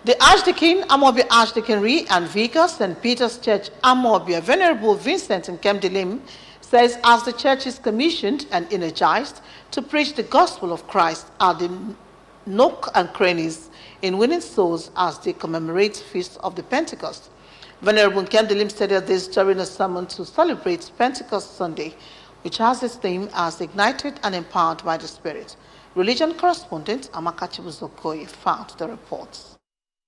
The Archdeacon, Amobi Archdeaconry and Vicar, St. Peter's Church, Amobi, Venerable Vincent Nkemdilim, says as the church is commissioned and energized to preach the gospel of Christ at the nook and crannies in winning souls as they commemorate Feast of the Pentecost. Venerable Nkemdilim stated this during a sermon to celebrate Pentecost Sunday, which has its theme as Ignited and Empowered by the Spirit. Religion correspondent Amaka Chibuzo found the reports.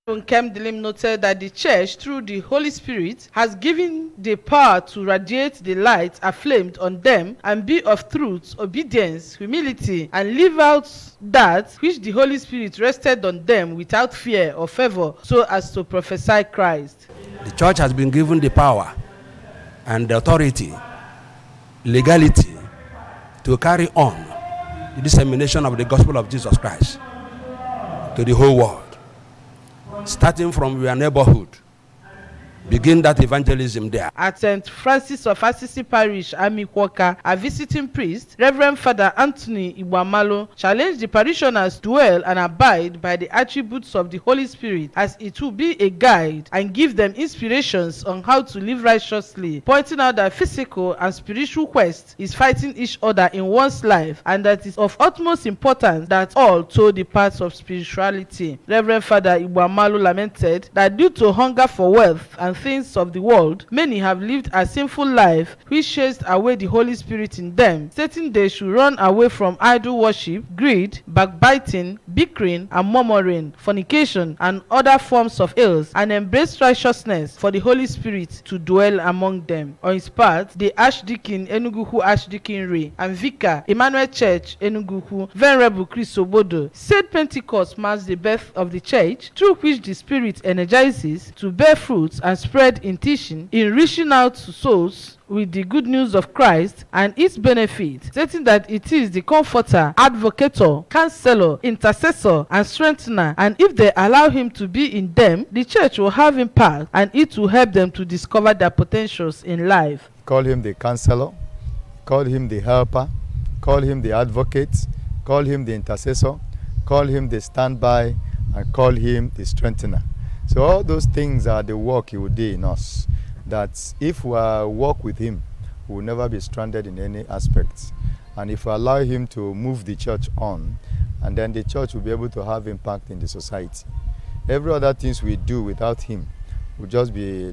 Nkemdilim noted that the church, through the Holy Spirit, has given the power to radiate the light aflamed on them and be of truth, obedience, humility, and live out that which the Holy Spirit rested on them without fear or favor, so as to prophesy Christ. The church has been given the power and the authority, legality, to carry on the dissemination of the gospel of Jesus Christ to the whole world. Starting from your neighborhood, begin that evangelism there. At St. Francis of Assisi Parish, Amikwoka, a visiting priest, Reverend Father Anthony Iwamalo, challenged the parishioners to dwell and abide by the attributes of the Holy Spirit, as it will be a guide and give them inspirations on how to live righteously, pointing out that physical and spiritual quest is fighting each other in one's life, and that it is of utmost importance that all toe the path of spirituality. Reverend Father Iwamalo lamented that due to hunger for wealth and things of the world, many have lived a sinful life which chased away the Holy Spirit in them, stating they should run away from idol worship, greed, backbiting, bickering and murmuring, fornication and other forms of ills, and embrace righteousness for the Holy Spirit to dwell among them. On his part, the Archdeacon Enugu Archdeaconry and Vicar Emmanuel Church Enugu Venerable Chris Obodo said Pentecost marks the birth of the church, through which the Spirit energizes to bear fruits and spread in teaching, in reaching out to souls with the good news of Christ and its benefits, stating that it is the comforter, advocator, counselor, intercessor, and strengthener, and if they allow him to be in them, the church will have impact and it will help them to discover their potentials in life. Call him the counselor, call him the helper, call him the advocate, call him the intercessor, call him the standby, and call him the strengthener. So all those things are the work he will do in us, that if we walk with him, we will never be stranded in any aspects. And if we allow him to move the church on, and then the church will be able to have impact in the society. Every other things we do without him will just be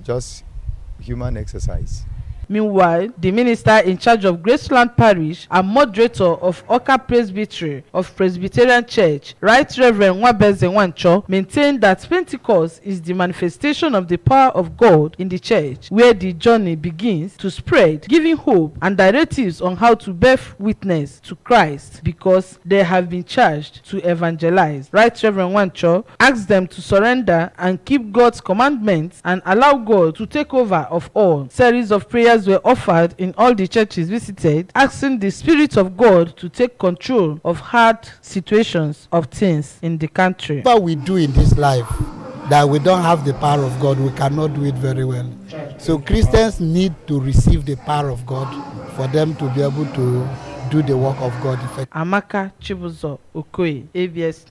human exercise. Meanwhile, the minister in charge of Graceland Parish and moderator of Oka Presbytery of Presbyterian Church, Right Reverend Nwabeze Wancho, maintained that Pentecost is the manifestation of the power of God in the church, where the journey begins to spread, giving hope and directives on how to bear witness to Christ, because they have been charged to evangelize. Right Reverend Wancho asked them to surrender and keep God's commandments and allow God to take over of all. Series of prayers were offered in all the churches visited, asking the Spirit of God to take control of hard situations of things in the country. What we do in this life, that we don't have the power of God, we cannot do it very well. So Christians need to receive the power of God for them to be able to do the work of God effectively. Amaka Chibuzo Okoye, ABS.